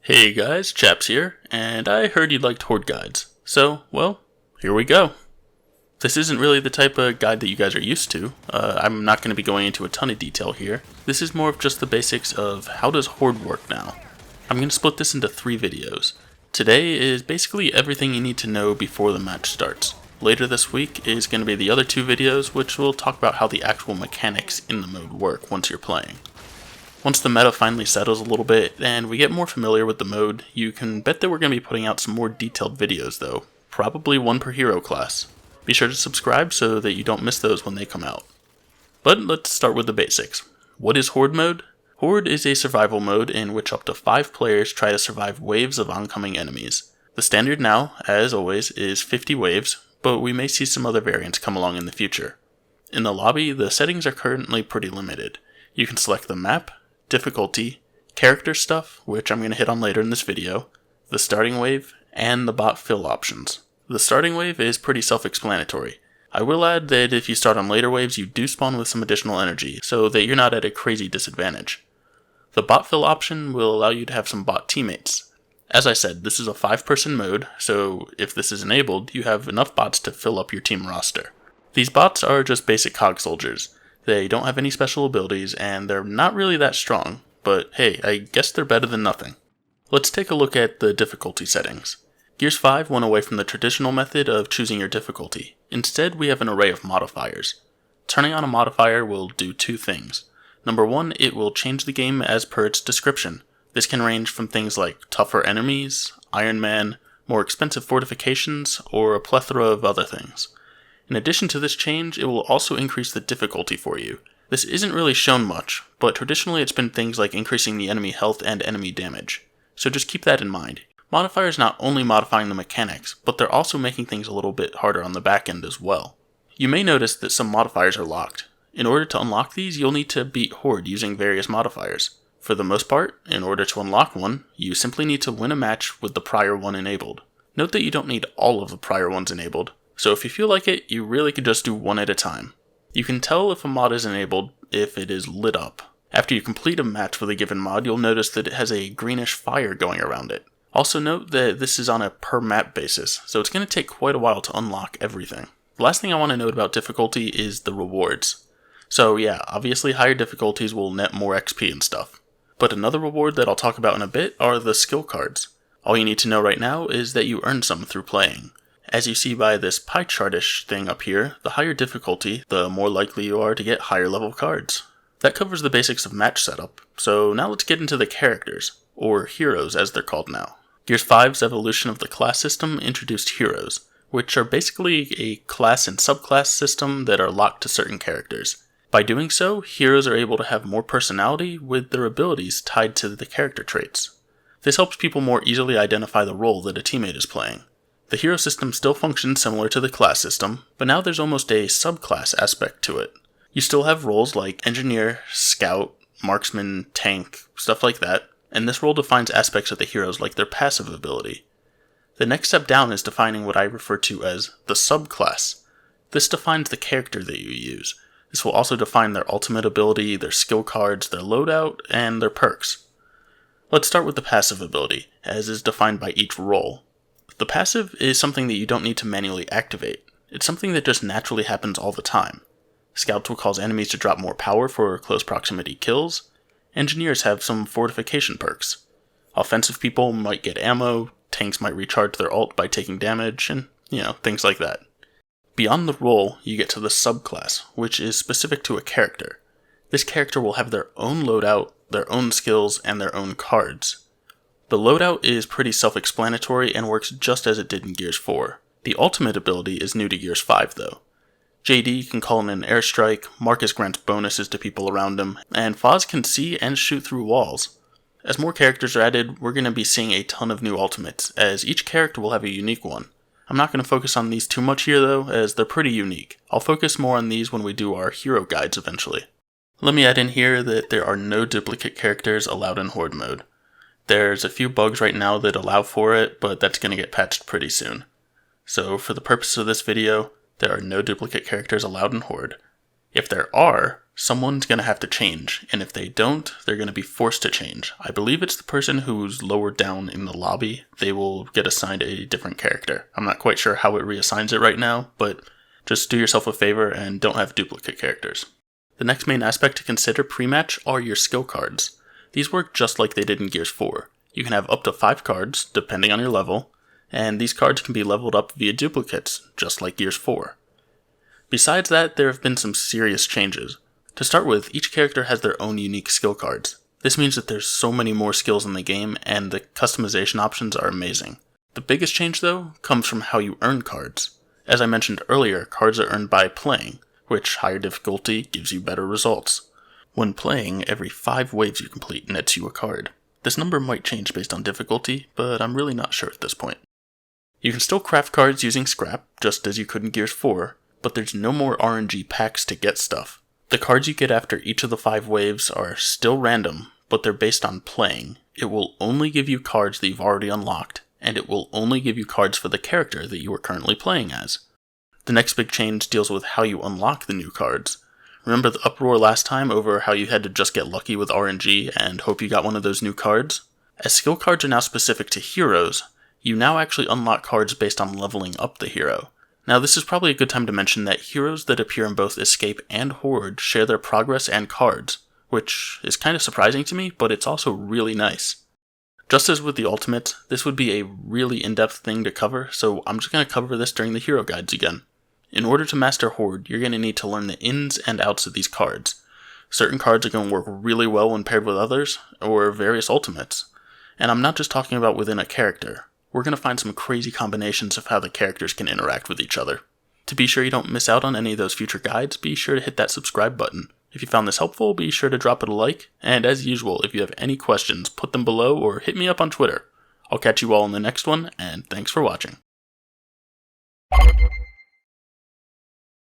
Hey guys, Chaps here, and I heard you liked Horde Guides, so, well, here we go. This isn't really the type of guide that you guys are used to. I'm not going to be going into a ton of detail here. This is more of just the basics of how does Horde work now. I'm going to split this into 3 videos. Today is basically everything you need to know before the match starts. Later this week is going to be the other 2 videos, which will talk about how the actual mechanics in the mode work once you're playing. Once the meta finally settles a little bit and we get more familiar with the mode, you can bet that we're going to be putting out some more detailed videos though, probably 1 per hero class. Be sure to subscribe so that you don't miss those when they come out. But let's start with the basics. What is Horde mode? Horde is a survival mode in which up to 5 players try to survive waves of oncoming enemies. The standard now, as always, is 50 waves, but we may see some other variants come along in the future. In the lobby, the settings are currently pretty limited. You can select the map, difficulty, character stuff, which I'm going to hit on later in this video, the starting wave, and the bot fill options. The starting wave is pretty self-explanatory. I will add that if you start on later waves, you do spawn with some additional energy, so that you're not at a crazy disadvantage. The bot fill option will allow you to have some bot teammates. As I said, this is a 5-person mode, so if this is enabled, you have enough bots to fill up your team roster. These bots are just basic cog soldiers. They don't have any special abilities, and they're not really that strong, but hey, I guess they're better than nothing. Let's take a look at the difficulty settings. Gears 5 went away from the traditional method of choosing your difficulty. Instead, we have an array of modifiers. Turning on a modifier will do 2 things. Number 1, it will change the game as per its description. This can range from things like tougher enemies, Iron Man, more expensive fortifications, or a plethora of other things. In addition to this change, it will also increase the difficulty for you. This isn't really shown much, but traditionally it's been things like increasing the enemy health and enemy damage. So just keep that in mind. Modifiers not only modifying the mechanics, but they're also making things a little bit harder on the back end as well. You may notice that some modifiers are locked. In order to unlock these, you'll need to beat Horde using various modifiers. For the most part, in order to unlock one, you simply need to win a match with the prior one enabled. Note that you don't need all of the prior ones enabled. So if you feel like it, you really could just do one at a time. You can tell if a mod is enabled if it is lit up. After you complete a match with a given mod, you'll notice that it has a greenish fire going around it. Also note that this is on a per map basis, so it's going to take quite a while to unlock everything. The last thing I want to note about difficulty is the rewards. So yeah, obviously higher difficulties will net more XP and stuff. But another reward that I'll talk about in a bit are the skill cards. All you need to know right now is that you earn some through playing. As you see by this pie chart-ish thing up here, the higher difficulty, the more likely you are to get higher level cards. That covers the basics of match setup, so now let's get into the characters, or heroes as they're called now. Gears 5's evolution of the class system introduced heroes, which are basically a class and subclass system that are locked to certain characters. By doing so, heroes are able to have more personality with their abilities tied to the character traits. This helps people more easily identify the role that a teammate is playing. The hero system still functions similar to the class system, but now there's almost a subclass aspect to it. You still have roles like engineer, scout, marksman, tank, stuff like that, and this role defines aspects of the heroes like their passive ability. The next step down is defining what I refer to as the subclass. This defines the character that you use. This will also define their ultimate ability, their skill cards, their loadout, and their perks. Let's start with the passive ability, as is defined by each role. The passive is something that you don't need to manually activate. It's something that just naturally happens all the time. Scouts will cause enemies to drop more power for close proximity kills. Engineers have some fortification perks. Offensive people might get ammo, tanks might recharge their ult by taking damage, and, things like that. Beyond the role, you get to the subclass, which is specific to a character. This character will have their own loadout, their own skills, and their own cards. The loadout is pretty self-explanatory and works just as it did in Gears 4. The ultimate ability is new to Gears 5 though. JD can call in an airstrike, Marcus grants bonuses to people around him, and Foz can see and shoot through walls. As more characters are added, we're going to be seeing a ton of new ultimates, as each character will have a unique one. I'm not going to focus on these too much here though, as they're pretty unique. I'll focus more on these when we do our hero guides eventually. Let me add in here that there are no duplicate characters allowed in Horde mode. There's a few bugs right now that allow for it, but that's going to get patched pretty soon. So for the purpose of this video, there are no duplicate characters allowed in Horde. If there are, someone's going to have to change, and if they don't, they're going to be forced to change. I believe it's the person who's lower down in the lobby. They will get assigned a different character. I'm not quite sure how it reassigns it right now, but just do yourself a favor and don't have duplicate characters. The next main aspect to consider pre-match are your skill cards. These work just like they did in Gears 4. You can have up to 5 cards, depending on your level, and these cards can be leveled up via duplicates, just like Gears 4. Besides that, there have been some serious changes. To start with, each character has their own unique skill cards. This means that there's so many more skills in the game, and the customization options are amazing. The biggest change, though, comes from how you earn cards. As I mentioned earlier, cards are earned by playing, which higher difficulty gives you better results. When playing, every 5 waves you complete nets you a card. This number might change based on difficulty, but I'm really not sure at this point. You can still craft cards using scrap, just as you could in Gears 4, but there's no more RNG packs to get stuff. The cards you get after each of the 5 waves are still random, but they're based on playing. It will only give you cards that you've already unlocked, and it will only give you cards for the character that you are currently playing as. The next big change deals with how you unlock the new cards. Remember the uproar last time over how you had to just get lucky with RNG and hope you got one of those new cards? As skill cards are now specific to heroes, you now actually unlock cards based on leveling up the hero. Now this is probably a good time to mention that heroes that appear in both Escape and Horde share their progress and cards, which is kind of surprising to me, but it's also really nice. Just as with the ultimate, this would be a really in-depth thing to cover, so I'm just going to cover this during the hero guides again. In order to master Horde, you're going to need to learn the ins and outs of these cards. Certain cards are going to work really well when paired with others, or various ultimates. And I'm not just talking about within a character. We're going to find some crazy combinations of how the characters can interact with each other. To be sure you don't miss out on any of those future guides, be sure to hit that subscribe button. If you found this helpful, be sure to drop it a like, and as usual, if you have any questions, put them below or hit me up on Twitter. I'll catch you all in the next one, and thanks for watching.